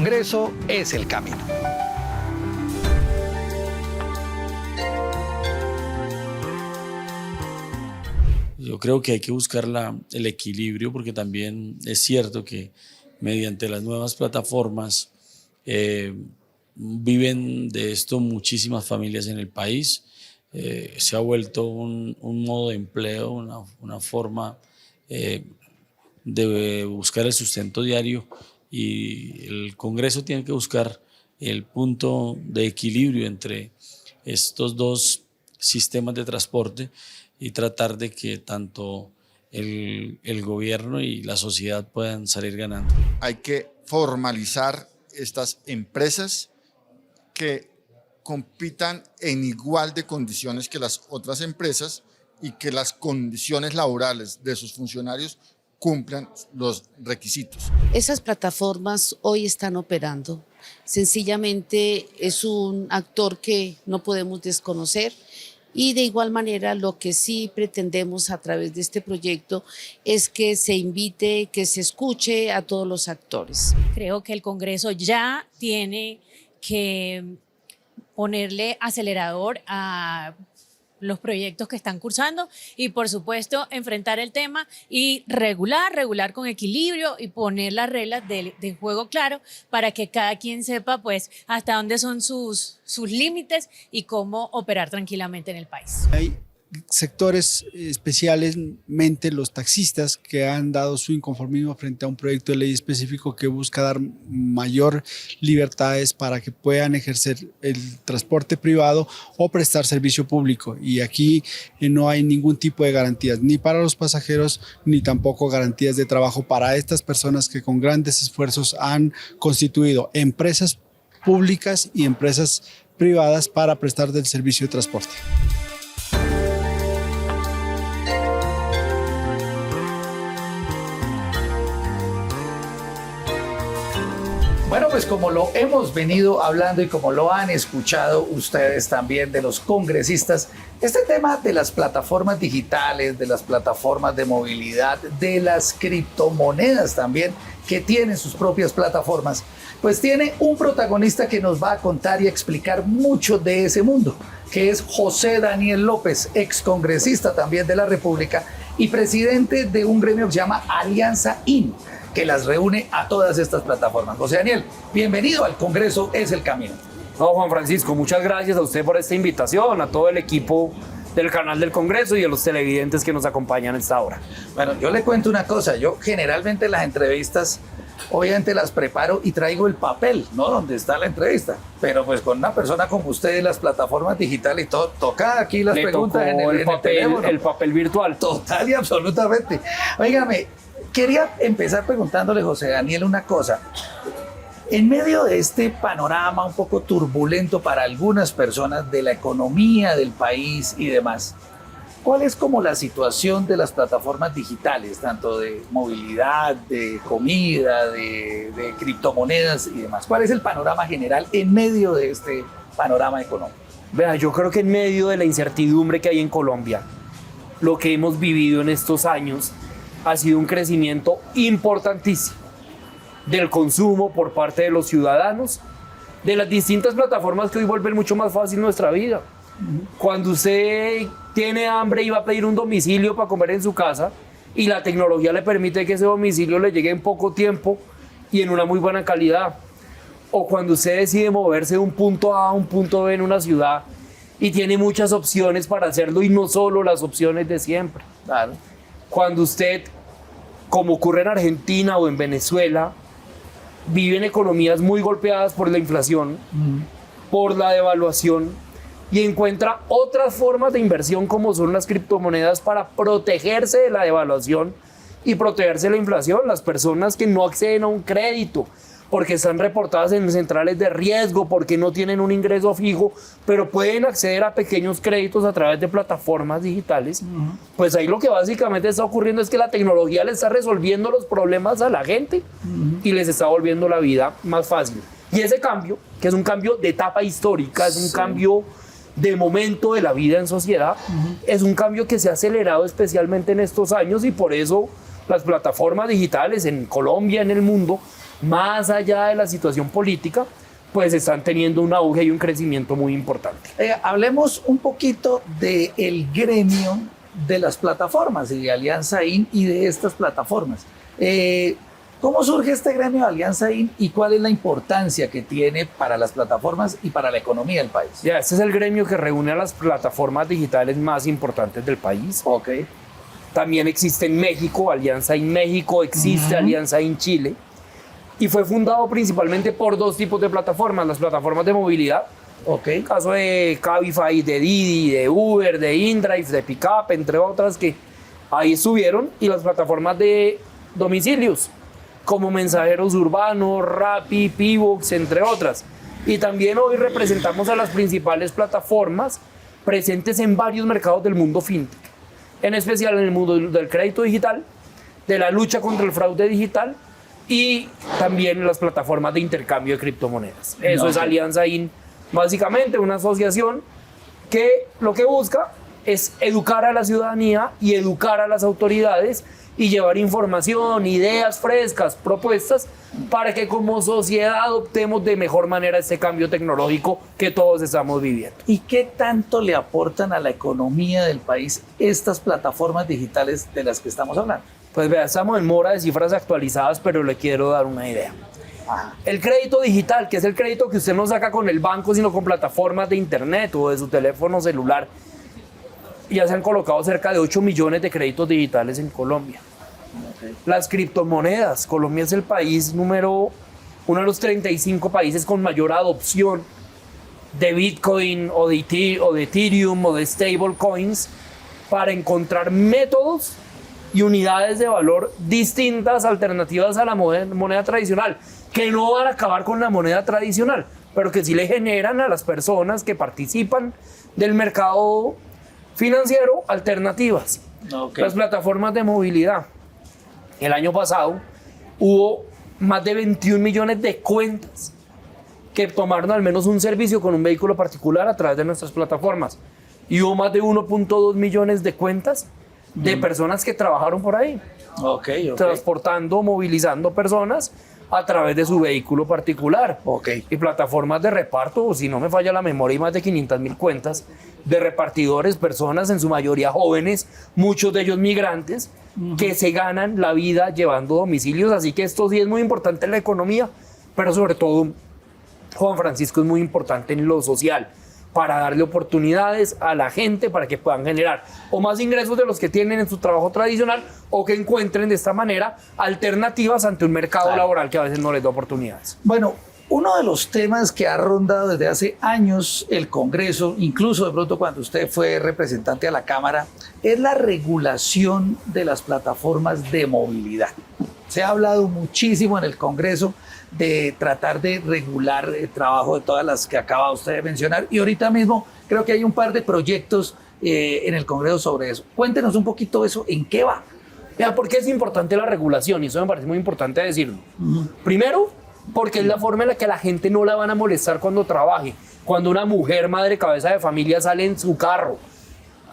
Congreso es el camino. Yo creo que hay que buscar el equilibrio, porque también es cierto que mediante las nuevas plataformas viven de esto muchísimas familias en el país. Se ha vuelto un modo de empleo, una forma de buscar el sustento diario, y el Congreso tiene que buscar el punto de equilibrio entre estos dos sistemas de transporte y tratar de que tanto el gobierno y la sociedad puedan salir ganando. Hay que formalizar estas empresas que compitan en igual de condiciones que las otras empresas y que las condiciones laborales de sus funcionarios cumplan los requisitos. Esas plataformas hoy están operando. Sencillamente es un actor que no podemos desconocer. Y de igual manera lo que sí pretendemos a través de este proyecto es que se invite, que se escuche a todos los actores. Creo que el Congreso ya tiene que ponerle acelerador a los proyectos que están cursando y por supuesto enfrentar el tema y regular con equilibrio y poner las reglas de juego claro para que cada quien sepa pues hasta dónde son sus límites y cómo operar tranquilamente en el país. Hay sectores, especialmente los taxistas, que han dado su inconformismo frente a un proyecto de ley específico que busca dar mayor libertades para que puedan ejercer el transporte privado o prestar servicio público. Y aquí no hay ningún tipo de garantías, ni para los pasajeros, ni tampoco garantías de trabajo para estas personas que con grandes esfuerzos han constituido empresas públicas y empresas privadas para prestar del servicio de transporte. Bueno, pues como lo hemos venido hablando y como lo han escuchado ustedes también de los congresistas, este tema de las plataformas digitales, de las plataformas de movilidad, de las criptomonedas también, que tienen sus propias plataformas, pues tiene un protagonista que nos va a contar y explicar mucho de ese mundo, que es José Daniel López, excongresista también de la República y presidente de un gremio que se llama Alianza IN, que las reúne a todas estas plataformas. José Daniel, bienvenido al Congreso es el camino. No, Juan Francisco, muchas gracias a usted por esta invitación, a todo el equipo del canal del Congreso y a los televidentes que nos acompañan a esta hora. Bueno, yo le cuento una cosa, yo generalmente las entrevistas obviamente las preparo y traigo el papel, ¿no? Donde está la entrevista, pero pues con una persona como usted y las plataformas digitales y todo, toca aquí las preguntas en el teléfono. El papel virtual. Total y absolutamente. Óigame, quería empezar preguntándole, José Daniel, una cosa. En medio de este panorama un poco turbulento para algunas personas de la economía del país y demás, ¿cuál es como la situación de las plataformas digitales, tanto de movilidad, de comida, de criptomonedas y demás? ¿Cuál es el panorama general en medio de este panorama económico? Vea, yo creo que en medio de la incertidumbre que hay en Colombia, lo que hemos vivido en estos años ha sido un crecimiento importantísimo del consumo por parte de los ciudadanos, de las distintas plataformas que hoy vuelven mucho más fácil nuestra vida. Cuando usted tiene hambre y va a pedir un domicilio para comer en su casa y la tecnología le permite que ese domicilio le llegue en poco tiempo y en una muy buena calidad. O cuando usted decide moverse de un punto A a un punto B en una ciudad y tiene muchas opciones para hacerlo y no solo las opciones de siempre. Claro. Cuando usted, como ocurre en Argentina o en Venezuela, vive en economías muy golpeadas por la inflación, por la devaluación, y encuentra otras formas de inversión como son las criptomonedas para protegerse de la devaluación y protegerse de la inflación. Las personas que no acceden a un crédito porque están reportadas en centrales de riesgo, porque no tienen un ingreso fijo, pero pueden acceder a pequeños créditos a través de plataformas digitales, pues ahí lo que básicamente está ocurriendo es que la tecnología le está resolviendo los problemas a la gente y les está volviendo la vida más fácil. Y ese cambio, que es un cambio de etapa histórica, es un cambio de momento de la vida en sociedad, es un cambio que se ha acelerado especialmente en estos años y por eso las plataformas digitales en Colombia, en el mundo, más allá de la situación política, pues están teniendo un auge y un crecimiento muy importante. Hablemos un poquito del gremio de las plataformas y de Alianza IN y de estas plataformas. ¿Cómo surge este gremio de Alianza IN y cuál es la importancia que tiene para las plataformas y para la economía del país? Ya, este es el gremio que reúne a las plataformas digitales más importantes del país. Ok. También existe en México, Alianza IN México, existe Alianza IN Chile. Y fue fundado principalmente por dos tipos de plataformas, las plataformas de movilidad, Ok. caso de Cabify, de Didi, de Uber, de InDrive, de Pickup, entre otras que ahí estuvieron, y las plataformas de domicilios, como Mensajeros Urbanos, Rappi, Pivox, entre otras. Y también hoy representamos a las principales plataformas presentes en varios mercados del mundo fintech, en especial en el mundo del crédito digital, de la lucha contra el fraude digital y también las plataformas de intercambio de criptomonedas. Eso es Alianza IN, básicamente una asociación que lo que busca es educar a la ciudadanía y educar a las autoridades y llevar información, ideas frescas, propuestas para que como sociedad adoptemos de mejor manera este cambio tecnológico que todos estamos viviendo. ¿Y qué tanto le aportan a la economía del país estas plataformas digitales de las que estamos hablando? Pues vea, estamos en mora de cifras actualizadas, pero le quiero dar una idea. El crédito digital, que es el crédito que usted no saca con el banco, sino con plataformas de internet o de su teléfono celular, ya se han colocado cerca de 8 millones de créditos digitales en Colombia. Las criptomonedas, Colombia es el país uno de los 35 países con mayor adopción de Bitcoin o de Ethereum o de stablecoins para encontrar métodos y unidades de valor distintas, alternativas a la moneda tradicional, que no van a acabar con la moneda tradicional, pero que sí le generan a las personas que participan del mercado financiero alternativas. Okay. Las plataformas de movilidad. El año pasado hubo más de 21 millones de cuentas que tomaron al menos un servicio con un vehículo particular a través de nuestras plataformas. Y hubo más de 1.2 millones de cuentas de personas que trabajaron por ahí, transportando, movilizando personas a través de su vehículo particular. Y plataformas de reparto, o si no me falla la memoria, hay más de 500.000 cuentas de repartidores, personas en su mayoría jóvenes, muchos de ellos migrantes, que se ganan la vida llevando domicilios. Así que esto sí es muy importante en la economía, pero sobre todo, Juan Francisco, es muy importante en lo social, para darle oportunidades a la gente para que puedan generar o más ingresos de los que tienen en su trabajo tradicional o que encuentren de esta manera alternativas ante un mercado laboral que a veces no les da oportunidades. Bueno, uno de los temas que ha rondado desde hace años el Congreso, incluso de pronto cuando usted fue representante a la Cámara, es la regulación de las plataformas de movilidad. Se ha hablado muchísimo en el Congreso de tratar de regular el trabajo de todas las que acaba usted de mencionar, y ahorita mismo creo que hay un par de proyectos en el Congreso sobre eso. Cuéntenos un poquito eso, ¿en qué va? Mira, ¿por qué es importante la regulación? Y eso me parece muy importante decirlo. Primero, porque es la forma en la que la gente no la van a molestar cuando trabaje. Cuando una mujer, madre, cabeza de familia, sale en su carro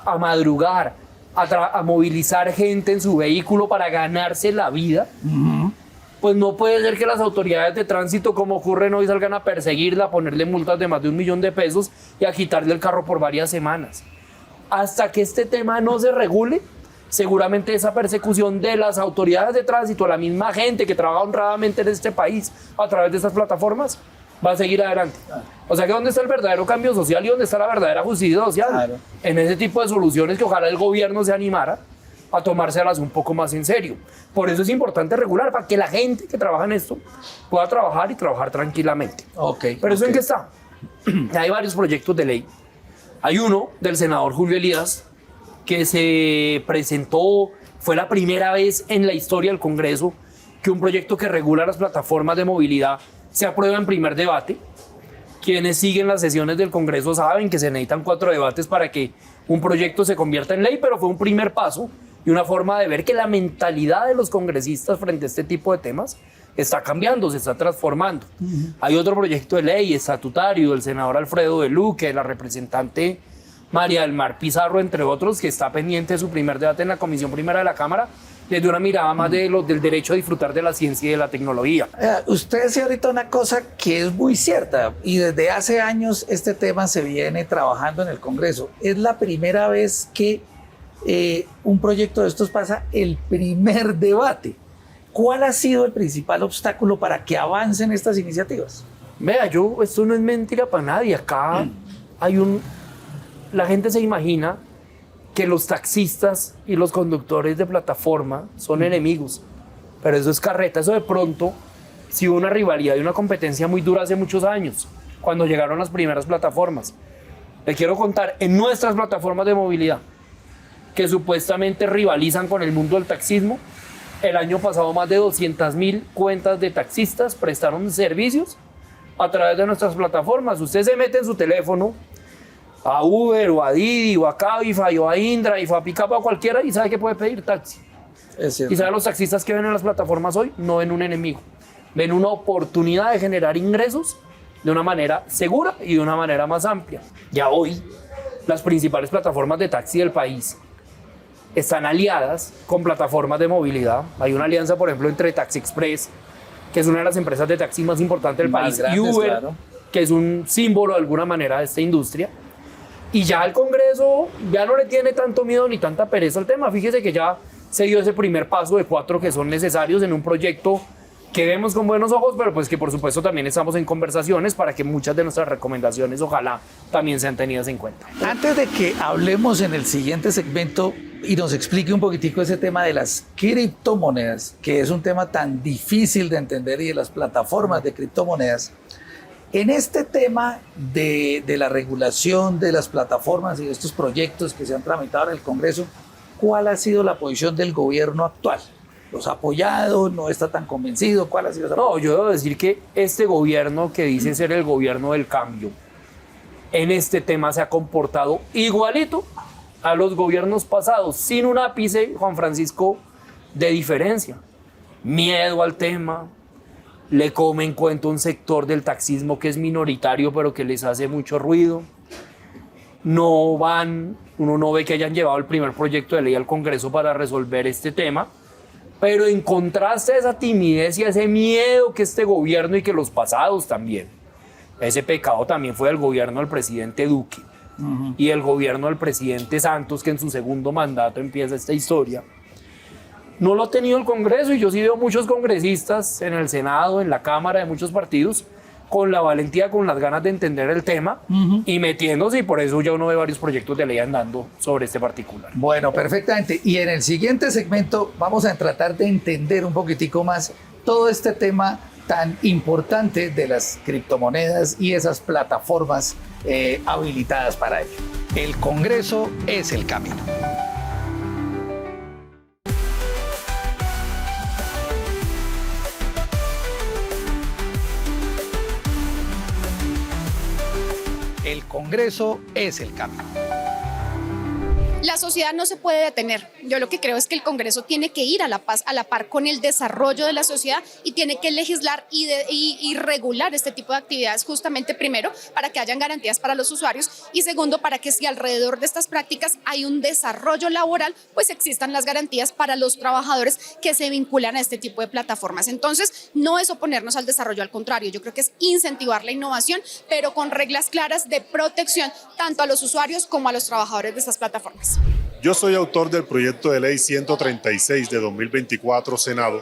a madrugar, a movilizar gente en su vehículo para ganarse la vida, pues no puede ser que las autoridades de tránsito, como ocurren hoy, salgan a perseguirla, a ponerle multas de más de 1 millón de pesos y a quitarle el carro por varias semanas. Hasta que este tema no se regule, seguramente esa persecución de las autoridades de tránsito, la misma gente que trabaja honradamente en este país a través de estas plataformas, va a seguir adelante. O sea que ¿dónde está el verdadero cambio social y dónde está la verdadera justicia social? Claro. En ese tipo de soluciones que ojalá el gobierno se animara a tomárselas un poco más en serio. Por eso es importante regular, para que la gente que trabaja en esto pueda trabajar y trabajar tranquilamente. Pero ¿eso en qué está? Hay varios proyectos de ley. Hay uno del senador Julio Elías que se presentó, fue la primera vez en la historia del Congreso que un proyecto que regula las plataformas de movilidad se aprueba en primer debate. Quienes siguen las sesiones del Congreso saben que se necesitan 4 debates para que un proyecto se convierta en ley, pero fue un primer paso y una forma de ver que la mentalidad de los congresistas frente a este tipo de temas está cambiando, se está transformando. Hay otro proyecto de ley estatutario del senador Alfredo de Luque, de la representante María del Mar Pizarro, entre otros, que está pendiente de su primer debate en la Comisión Primera de la Cámara, desde una mirada más del derecho a disfrutar de la ciencia y de la tecnología. Usted decía ahorita una cosa que es muy cierta y desde hace años este tema se viene trabajando en el Congreso. Es la primera vez que un proyecto de estos pasa el primer debate. ¿Cuál ha sido el principal obstáculo para que avancen estas iniciativas? Vea, esto no es mentira para nadie. Acá la gente se imagina que los taxistas y los conductores de plataforma son enemigos, pero eso es carreta. Eso de pronto sí hubo una rivalidad y una competencia muy dura hace muchos años, cuando llegaron las primeras plataformas. Le quiero contar, en nuestras plataformas de movilidad, que supuestamente rivalizan con el mundo del taxismo, el año pasado más de 200.000 cuentas de taxistas prestaron servicios a través de nuestras plataformas. Usted se mete en su teléfono a Uber o a Didi o a Cabify o a InDrive o a Pickup o a cualquiera y sabe que puede pedir taxi. Es cierto. Y sabe, los taxistas que ven en las plataformas hoy no ven un enemigo, ven una oportunidad de generar ingresos de una manera segura y de una manera más amplia. Ya hoy las principales plataformas de taxi del país están aliadas con plataformas de movilidad. Hay una alianza, por ejemplo, entre Taxi Express, que es una de las empresas de taxi más importantes del país, grandes, y Uber, claro, que es un símbolo de alguna manera de esta industria. Y ya el Congreso ya no le tiene tanto miedo ni tanta pereza al tema. Fíjese que ya se dio ese primer paso de 4 que son necesarios en un proyecto que vemos con buenos ojos, pero pues que por supuesto también estamos en conversaciones para que muchas de nuestras recomendaciones ojalá también sean tenidas en cuenta. Antes de que hablemos en el siguiente segmento y nos explique un poquitico ese tema de las criptomonedas, que es un tema tan difícil de entender, y de las plataformas de criptomonedas, en este tema de la regulación de las plataformas y de estos proyectos que se han tramitado en el Congreso, ¿cuál ha sido la posición del gobierno actual? ¿Los ha apoyado? ¿No está tan convencido? ¿Cuál ha sido esa posición? No, yo debo decir que este gobierno, que dice ser el gobierno del cambio, en este tema se ha comportado igualito a los gobiernos pasados, sin un ápice, Juan Francisco, de diferencia. Miedo al tema, le comen cuento un sector del taxismo que es minoritario, pero que les hace mucho ruido. No van, uno no ve que hayan llevado el primer proyecto de ley al Congreso para resolver este tema, pero en contraste a esa timidez y a ese miedo que este gobierno y que los pasados también, ese pecado también fue del gobierno del presidente Duque y el gobierno del presidente Santos, que en su segundo mandato empieza esta historia. No lo ha tenido el Congreso, y yo sí veo muchos congresistas en el Senado, en la Cámara, de muchos partidos, con la valentía, con las ganas de entender el tema y metiéndose, y por eso ya uno ve varios proyectos de ley andando sobre este particular. Bueno, perfectamente. Y en el siguiente segmento vamos a tratar de entender un poquitico más todo este tema tan importante de las criptomonedas y esas plataformas habilitadas para ello. El Congreso es el camino. El Congreso es el camino. La sociedad no se puede detener. Yo lo que creo es que el Congreso tiene que ir a la par con el desarrollo de la sociedad y tiene que legislar y regular este tipo de actividades, justamente primero para que hayan garantías para los usuarios y segundo para que si alrededor de estas prácticas hay un desarrollo laboral, pues existan las garantías para los trabajadores que se vinculan a este tipo de plataformas. Entonces, no es oponernos al desarrollo, al contrario, yo creo que es incentivar la innovación, pero con reglas claras de protección tanto a los usuarios como a los trabajadores de estas plataformas. Yo soy autor del proyecto de ley 136 de 2024 Senado,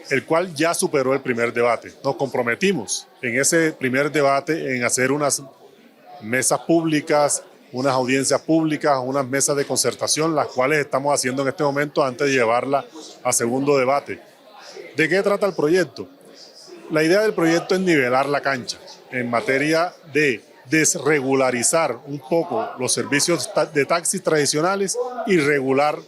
el cual ya superó el primer debate. Nos comprometimos en ese primer debate en hacer unas mesas públicas, unas audiencias públicas, unas mesas de concertación, las cuales estamos haciendo en este momento antes de llevarla a segundo debate. ¿De qué trata el proyecto? La idea del proyecto es nivelar la cancha en materia de desregularizar un poco los servicios de taxis tradicionales y regular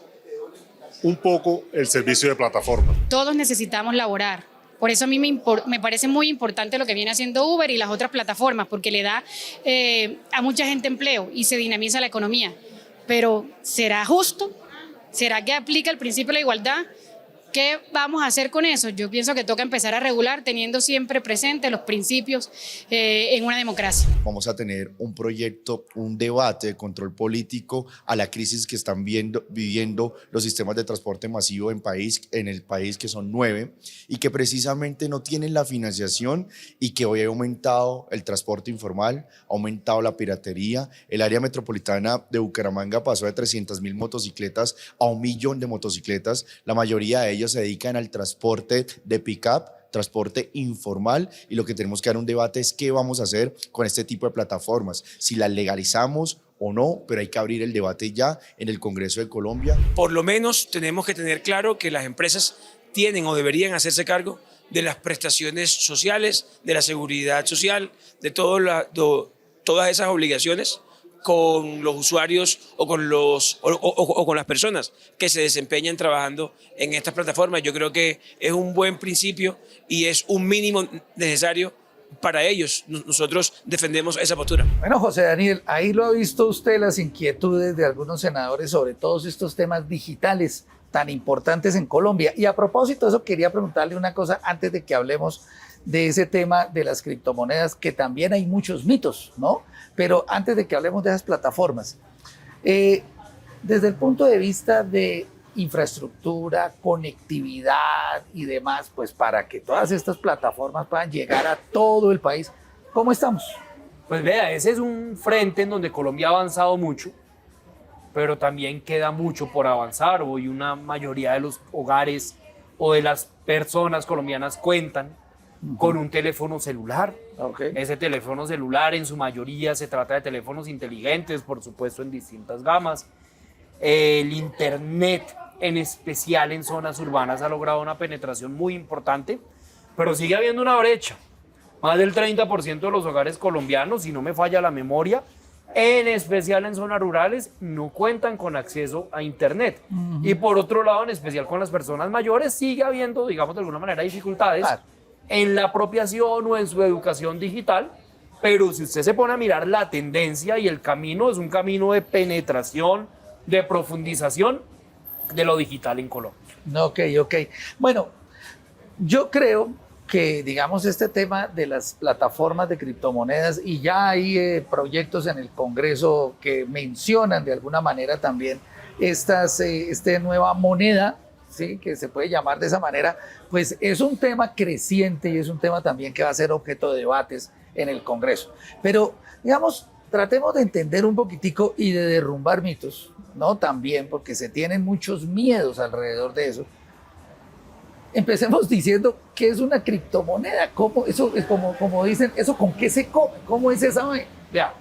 un poco el servicio de plataforma. Todos necesitamos laborar. Por eso a mí me parece muy importante lo que viene haciendo Uber y las otras plataformas, porque le da a mucha gente empleo y se dinamiza la economía. Pero ¿será justo? ¿Será que aplica el principio de la igualdad? ¿Qué vamos a hacer con eso? Yo pienso que toca empezar a regular teniendo siempre presente los principios en una democracia. Vamos a tener un proyecto, un debate de control político a la crisis que están viviendo los sistemas de transporte masivo en el país, que son 9, y que precisamente no tienen la financiación, y que hoy ha aumentado el transporte informal, ha aumentado la piratería. El área metropolitana de Bucaramanga pasó de 300.000 motocicletas a 1 millón de motocicletas. La mayoría de ellas se dedican al transporte de pick-up, transporte informal, y lo que tenemos que dar un debate es qué vamos a hacer con este tipo de plataformas, si las legalizamos o no, pero hay que abrir el debate ya en el Congreso de Colombia. Por lo menos tenemos que tener claro que las empresas tienen o deberían hacerse cargo de las prestaciones sociales, de la seguridad social, de todas esas obligaciones con los usuarios o con las personas que se desempeñan trabajando en estas plataformas. Yo creo que es un buen principio y es un mínimo necesario para ellos. Nosotros defendemos esa postura. Bueno, José Daniel, ahí lo ha visto usted, las inquietudes de algunos senadores sobre todos estos temas digitales tan importantes en Colombia. Y a propósito de eso, quería preguntarle una cosa antes de que hablemos de ese tema de las criptomonedas, que también hay muchos mitos, ¿no? Pero antes de que hablemos de esas plataformas, desde el punto de vista de infraestructura, conectividad y demás, pues para que todas estas plataformas puedan llegar a todo el país, ¿cómo estamos? Pues vea, ese es un frente en donde Colombia ha avanzado mucho, pero también queda mucho por avanzar. Hoy una mayoría de los hogares o de las personas colombianas cuentan con un teléfono celular. Okay. Ese teléfono celular en su mayoría se trata de teléfonos inteligentes, por supuesto en distintas gamas. El internet, en especial en zonas urbanas, ha logrado una penetración muy importante, pero sigue habiendo una brecha. Más del 30% de los hogares colombianos, si no me falla la memoria, en especial en zonas rurales, no cuentan con acceso a internet. Y por otro lado, en especial con las personas mayores, sigue habiendo, digamos de alguna manera, dificultades en la apropiación o en su educación digital, pero si usted se pone a mirar la tendencia y el camino, es un camino de penetración, de profundización de lo digital en Colombia. Ok. Bueno, yo creo que, digamos, este tema de las plataformas de criptomonedas, y ya hay proyectos en el Congreso que mencionan de alguna manera también esta nueva moneda, ¿sí?, que se puede llamar de esa manera, pues es un tema creciente y es un tema también que va a ser objeto de debates en el Congreso. Pero, digamos, tratemos de entender un poquitico y de derrumbar mitos, ¿no? También, porque se tienen muchos miedos alrededor de eso. Empecemos diciendo qué es una criptomoneda, cómo eso es, como dicen, eso con qué se come, cómo es esa vaina. Vea,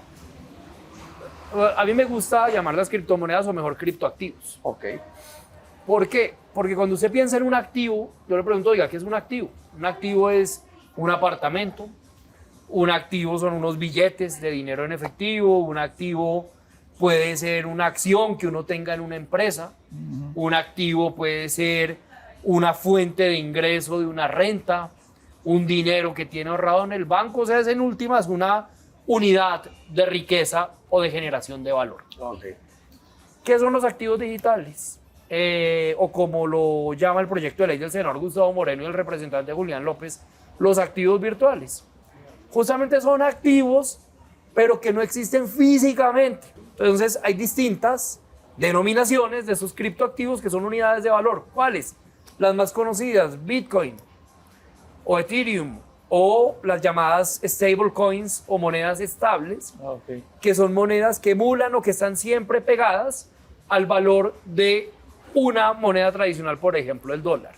a mí me gusta llamarlas criptomonedas o mejor criptoactivos. Ok. ¿Por qué? Porque cuando usted piensa en un activo, yo le pregunto, oiga, ¿qué es un activo? Un activo es un apartamento, un activo son unos billetes de dinero en efectivo, un activo puede ser una acción que uno tenga en una empresa, un activo puede ser una fuente de ingreso de una renta, un dinero que tiene ahorrado en el banco, o sea, es en últimas una unidad de riqueza o de generación de valor. Okay. ¿Qué son los activos digitales? O como lo llama el proyecto de ley del senador Gustavo Moreno y el representante Julián López, los activos virtuales. Justamente son activos, pero que no existen físicamente. Entonces hay distintas denominaciones de esos criptoactivos que son unidades de valor. ¿Cuáles? Las más conocidas, Bitcoin o Ethereum, o las llamadas stablecoins o monedas estables, que son monedas que emulan o que están siempre pegadas al valor de una moneda tradicional, por ejemplo, el dólar.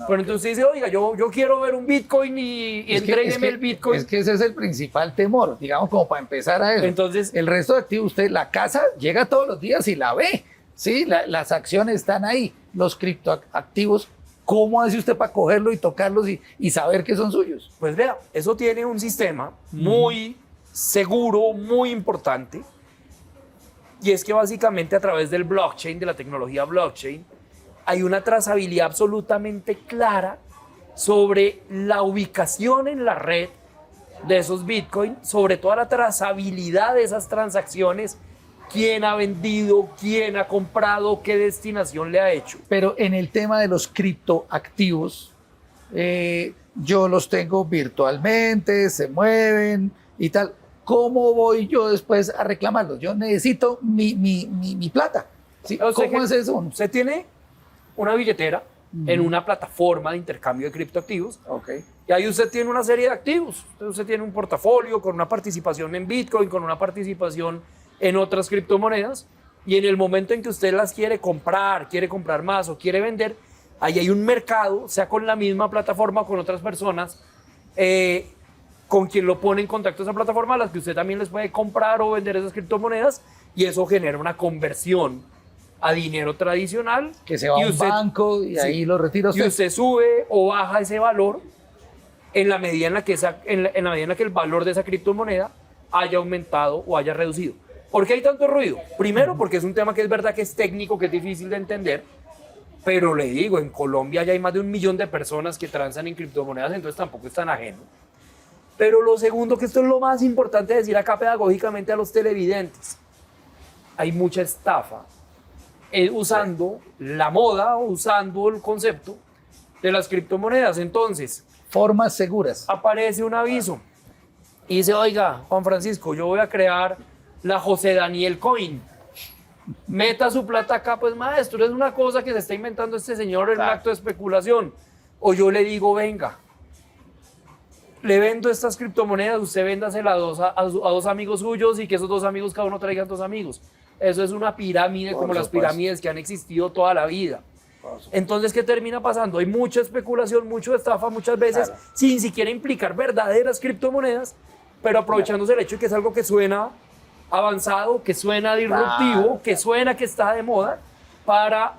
Pero entonces usted dice, oiga, yo quiero ver un Bitcoin y entrégueme el Bitcoin. Es que ese es el principal temor, digamos, como para empezar a eso. Entonces, el resto de activos, usted, la casa llega todos los días y la ve, ¿sí? Las acciones están ahí. Los criptoactivos, ¿cómo hace usted para cogerlos y tocarlos y saber que son suyos? Pues vea, eso tiene un sistema muy seguro, muy importante, y es que básicamente a través del blockchain, de la tecnología blockchain, hay una trazabilidad absolutamente clara sobre la ubicación en la red de esos Bitcoin, sobre toda la trazabilidad de esas transacciones, quién ha vendido, quién ha comprado, qué destinación le ha hecho. Pero en el tema de los criptoactivos, yo los tengo virtualmente, se mueven y tal. ¿Cómo voy yo después a reclamarlos? Yo necesito mi plata. ¿Sí? ¿Cómo es eso? Usted tiene una billetera en una plataforma de intercambio de criptoactivos. Okay. Y ahí usted tiene una serie de activos. Entonces usted tiene un portafolio con una participación en Bitcoin, con una participación en otras criptomonedas. Y en el momento en que usted las quiere comprar más o quiere vender, ahí hay un mercado, sea con la misma plataforma o con otras personas, con quien lo pone en contacto esa plataforma, a las que usted también les puede comprar o vender esas criptomonedas, y eso genera una conversión a dinero tradicional. Que se va a un banco y ahí lo retira usted. Y usted sube o baja ese valor en la medida en la que, en la medida en la que el valor de esa criptomoneda haya aumentado o haya reducido. ¿Por qué hay tanto ruido? Primero, porque es un tema que es verdad que es técnico, que es difícil de entender, pero le digo, en Colombia ya hay más de 1 millón de personas que transan en criptomonedas, entonces tampoco es tan ajeno. Pero lo segundo, que esto es lo más importante decir acá pedagógicamente a los televidentes, hay mucha estafa usando la moda o usando el concepto de las criptomonedas. Entonces, formas seguras. Aparece un aviso y dice, oiga, Juan Francisco, yo voy a crear la José Daniel Coin. Meta su plata acá, pues maestro, es una cosa que se está inventando este señor en un acto de especulación. O yo le digo, venga, le vendo estas criptomonedas, usted véndasela a dos amigos suyos y que esos 2 amigos cada uno traigan 2 amigos. Eso es una pirámide como las pirámides que han existido toda la vida. Entonces, ¿qué termina pasando? Hay mucha especulación, mucha estafa muchas veces, sin siquiera implicar verdaderas criptomonedas, pero aprovechándose el hecho de que es algo que suena avanzado, que suena disruptivo, que suena que está de moda, para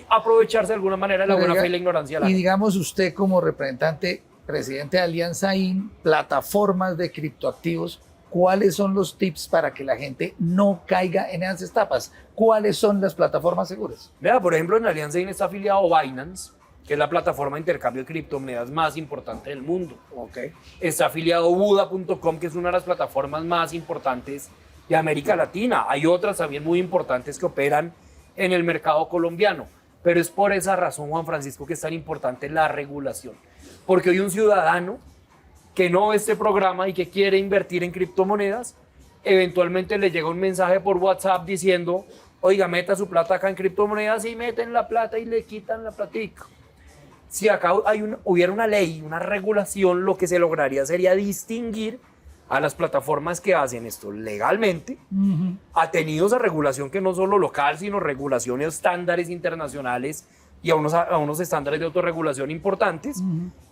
aprovecharse de alguna manera de la buena fe y la ignorancia. Y digamos usted como representante, presidente de Alianza IN, plataformas de criptoactivos, ¿cuáles son los tips para que la gente no caiga en esas estafas? ¿Cuáles son las plataformas seguras? Vea, por ejemplo, en Alianza IN está afiliado Binance, que es la plataforma de intercambio de criptomonedas más importante del mundo. Okay. Está afiliado Buda.com, que es una de las plataformas más importantes de América Latina. Hay otras también muy importantes que operan en el mercado colombiano. Pero es por esa razón, Juan Francisco, que es tan importante la regulación. Porque hoy un ciudadano que no ve este programa y que quiere invertir en criptomonedas, eventualmente le llega un mensaje por WhatsApp diciendo, oiga, meta su plata acá en criptomonedas, y meten la plata y le quitan la platica. Si acá hubiera una ley, una regulación, lo que se lograría sería distinguir a las plataformas que hacen esto legalmente, atenidos a regulación que no solo local, sino regulaciones estándares internacionales y a unos estándares de autorregulación importantes,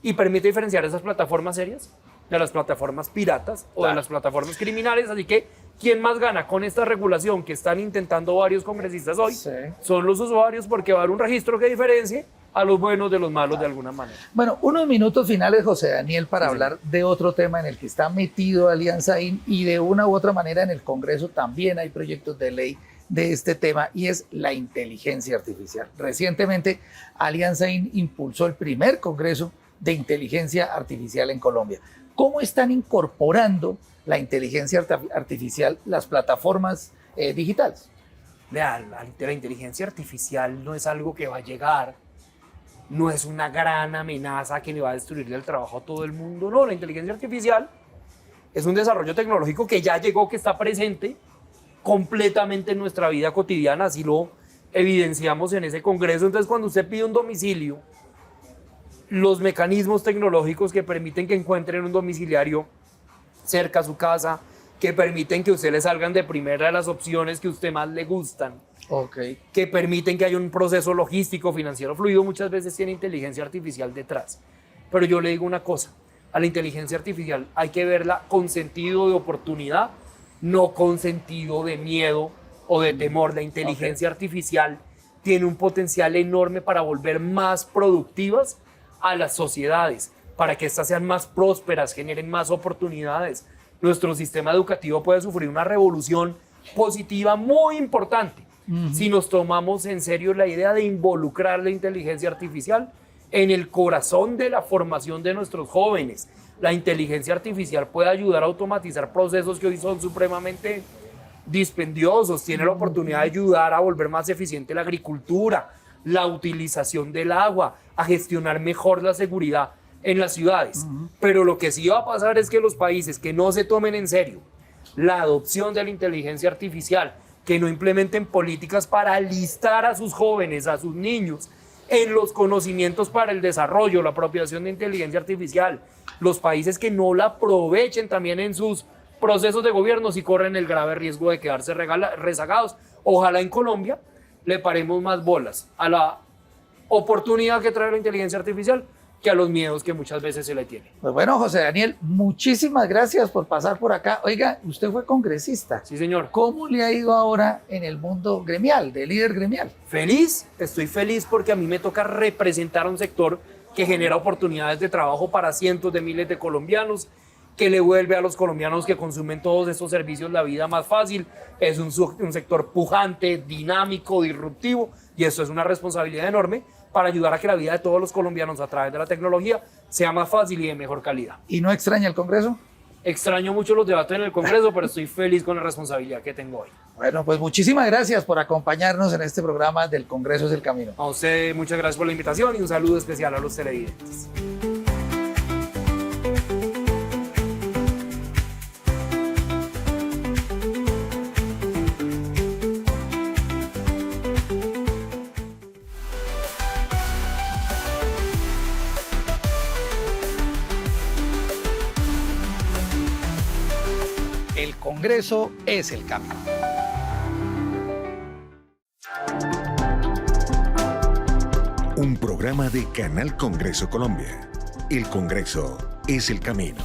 y permite diferenciar esas plataformas serias de las plataformas piratas o de las plataformas criminales. Así que, ¿quién más gana con esta regulación que están intentando varios congresistas hoy? Son los usuarios, porque va a haber un registro que diferencie a los buenos de los malos de alguna manera. Bueno, unos minutos finales, José Daniel, para hablar de otro tema en el que está metido Alianza IN, y de una u otra manera en el Congreso también hay proyectos de ley de este tema, y es la inteligencia artificial. Recientemente, Alianza IN impulsó el primer Congreso de Inteligencia Artificial en Colombia. ¿Cómo están incorporando la inteligencia artificial las plataformas digitales? Vean, la inteligencia artificial no es algo que va a llegar, no es una gran amenaza que le va a destruir el trabajo a todo el mundo. No, la inteligencia artificial es un desarrollo tecnológico que ya llegó, que está presente completamente en nuestra vida cotidiana, así lo evidenciamos en ese congreso. Entonces, cuando usted pide un domicilio, los mecanismos tecnológicos que permiten que encuentren un domiciliario cerca a su casa, que permiten que usted le salgan de primera las opciones que a usted más le gustan, que permiten que haya un proceso logístico, financiero fluido, muchas veces tiene inteligencia artificial detrás. Pero yo le digo una cosa, a la inteligencia artificial hay que verla con sentido de oportunidad, no con sentido de miedo o de temor. La inteligencia artificial tiene un potencial enorme para volver más productivas a las sociedades, para que éstas sean más prósperas, generen más oportunidades. Nuestro sistema educativo puede sufrir una revolución positiva muy importante si nos tomamos en serio la idea de involucrar la inteligencia artificial en el corazón de la formación de nuestros jóvenes. La inteligencia artificial puede ayudar a automatizar procesos que hoy son supremamente dispendiosos, tiene la oportunidad de ayudar a volver más eficiente la agricultura, la utilización del agua, a gestionar mejor la seguridad en las ciudades. Pero lo que sí va a pasar es que los países que no se tomen en serio la adopción de la inteligencia artificial, que no implementen políticas para alistar a sus jóvenes, a sus niños, en los conocimientos para el desarrollo, la apropiación de inteligencia artificial, los países que no la aprovechen también en sus procesos de gobierno, sí corren el grave riesgo de quedarse rezagados. Ojalá en Colombia le paremos más bolas a la oportunidad que trae la inteligencia artificial que a los miedos que muchas veces se le tiene. Pues bueno, José Daniel, muchísimas gracias por pasar por acá. Oiga, usted fue congresista. Sí, señor. ¿Cómo le ha ido ahora en el mundo gremial, de líder gremial? Feliz, estoy feliz porque a mí me toca representar a un sector que genera oportunidades de trabajo para cientos de miles de colombianos, que le vuelve a los colombianos que consumen todos estos servicios la vida más fácil. Es un sector pujante, dinámico, disruptivo, y eso es una responsabilidad enorme para ayudar a que la vida de todos los colombianos a través de la tecnología sea más fácil y de mejor calidad. ¿Y no extraña el Congreso? Extraño mucho los debates en el Congreso, pero estoy feliz con la responsabilidad que tengo hoy. Bueno, pues muchísimas gracias por acompañarnos en este programa del Congreso es el Camino. A usted muchas gracias por la invitación y un saludo especial a los televidentes. El Congreso es el Camino. Un programa de Canal Congreso Colombia. El Congreso es el Camino.